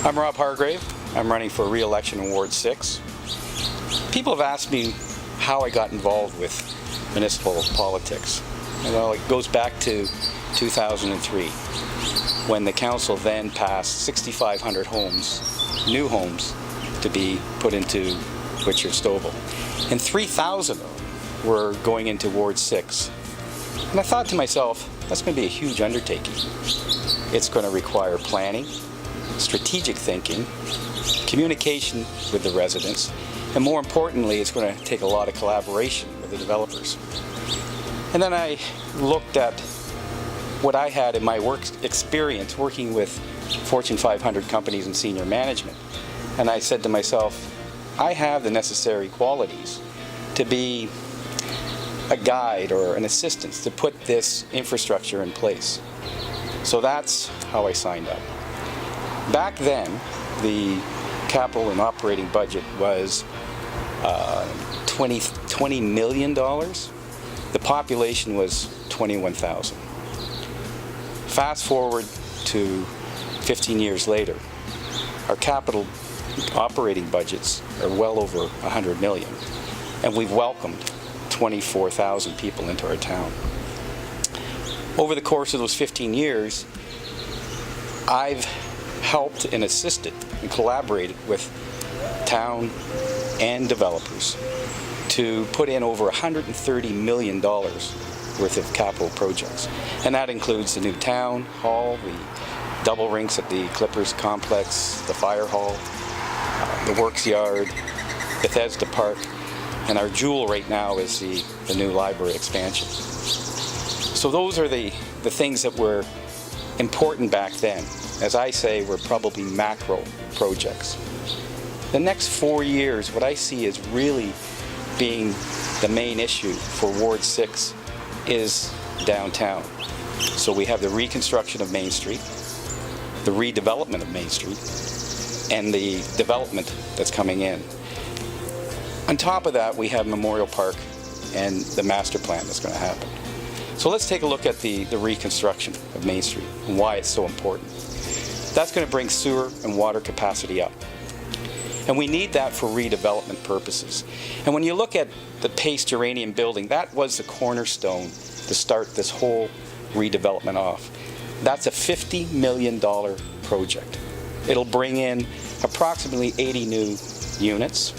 I'm Rob Hargrave. I'm running for re-election in Ward 6. People have asked me how I got involved with municipal politics. Well, it goes back to 2003, when the council then passed 6,500 homes, new homes, to be put into Witcher-Stouffville. And 3,000 of them were going into Ward 6. And I thought to myself, that's going to be a huge undertaking. It's going to require planning, strategic thinking, communication with the residents, and more importantly, it's going to take a lot of collaboration with the developers. And then I looked at what I had in my work experience working with Fortune 500 companies and senior management. And I said to myself, I have the necessary qualities to be a guide or an assistant to put this infrastructure in place. So that's how I signed up. Back then, the capital and operating budget was $20 million. The population was 21,000. Fast forward to 15 years later, our capital operating budgets are well over 100 million, and we've welcomed 24,000 people into our town. Over the course of those 15 years, I've helped and assisted and collaborated with town and developers to put in over $130 million worth of capital projects. And that includes the new town hall, the double rinks at the Clippers complex, the fire hall, the works yard, Bethesda Park, and our jewel right now is the new library expansion. So those are the things that were important back then. As I say, were probably macro projects. The next 4 years, what I see as really being the main issue for Ward 6 is downtown. So we have the reconstruction of Main Street, the redevelopment of Main Street, and the development that's coming in. On top of that, we have Memorial Park and the master plan that's going to happen. So let's take a look at the reconstruction of Main Street and why it's so important. That's going to bring sewer and water capacity up. And we need that for redevelopment purposes. And when you look at the Pace Uranium building, that was the cornerstone to start this whole redevelopment off. That's a $50 million project. It'll bring in approximately 80 new units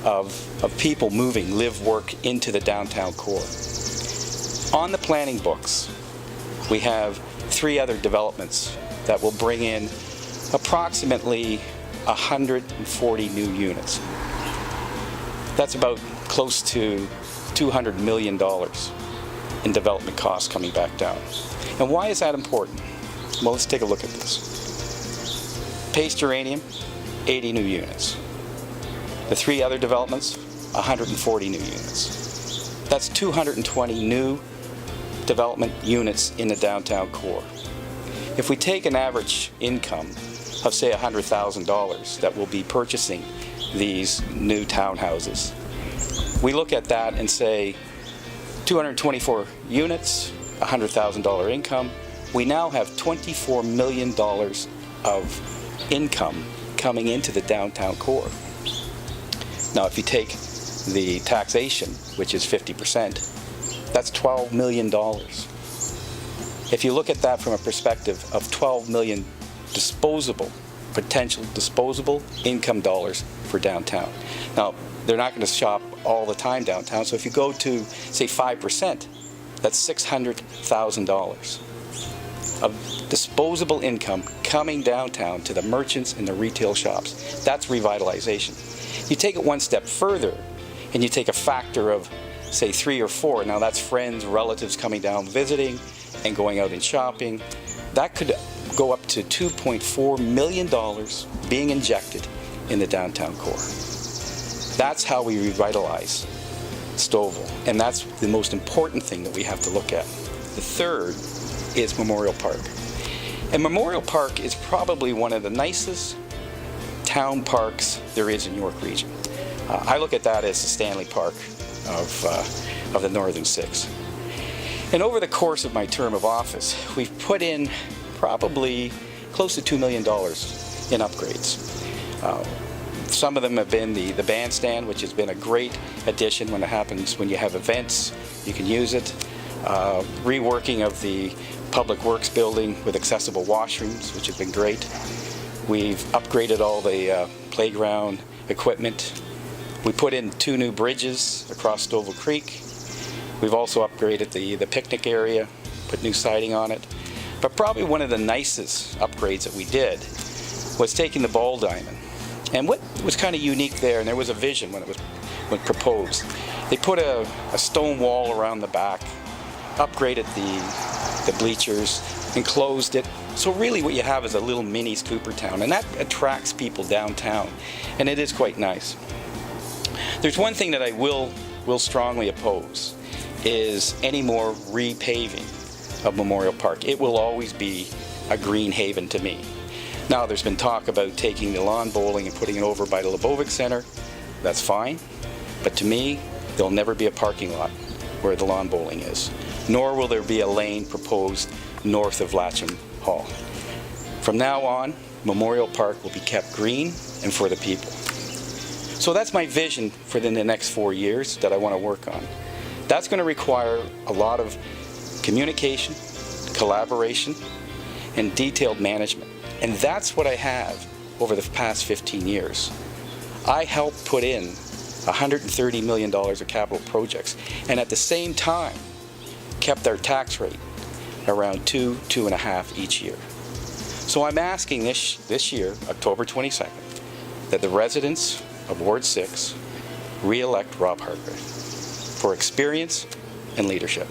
of people moving, live, work into the downtown core. On the planning books, we have 3 other developments that will bring in approximately 140 new units. That's about close to $200 million in development costs coming back down. And why is that important? Well, let's take a look at this. Pace Uranium, 80 new units. The 3 other developments, 140 new units. That's 220 new development units in the downtown core. If we take an average income of say $100,000 that will be purchasing these new townhouses, we look at that and say 224 units, $100,000 income, we now have $24 million of income coming into the downtown core. Now if you take the taxation, which is 50%, that's $12 million. If you look at that from a perspective of 12 million potential disposable income dollars for downtown. Now, they're not going to shop all the time downtown, so if you go to, say, 5%, that's $600,000 of disposable income coming downtown to the merchants and the retail shops. That's revitalization. You take it one step further, and you take a factor of, say, 3 or 4. Now, that's friends, relatives coming down visiting and going out and shopping. That could go up to $2.4 million being injected in the downtown core. That's how we revitalize Stouffville, and that's the most important thing that we have to look at. The third is Memorial Park. And Memorial Park is probably one of the nicest town parks there is in York Region. I look at that as the Stanley Park of the Northern Six. And over the course of my term of office, we've put in probably close to $2 million in upgrades. Some of them have been the bandstand, which has been a great addition when it happens, when you have events, you can use it. Reworking of the Public Works building with accessible washrooms, which has been great. We've upgraded all the playground equipment. We put in 2 new bridges across Stouffville Creek. We've also upgraded the picnic area, put new siding on it. But probably one of the nicest upgrades that we did was taking the ball diamond. And what was kind of unique there, and there was a vision when it was proposed, they put a stone wall around the back, upgraded the bleachers, enclosed it. So really what you have is a little mini Coopertown, and that attracts people downtown, and it is quite nice. There's one thing that I will strongly oppose, is any more repaving of Memorial Park. It will always be a green haven to me. Now, there's been talk about taking the lawn bowling and putting it over by the Lebovic Center. That's fine, but to me, there'll never be a parking lot where the lawn bowling is, nor will there be a lane proposed north of Latcham Hall. From now on, Memorial Park will be kept green and for the people. So that's my vision for the next 4 years that I want to work on. That's going to require a lot of communication, collaboration, and detailed management. And that's what I have over the past 15 years. I helped put in $130 million of capital projects, and at the same time kept our tax rate around 2.5 each year. So I'm asking this year, October 22nd, that the residents of Ward 6 re-elect Rob Hargrave for experience and leadership.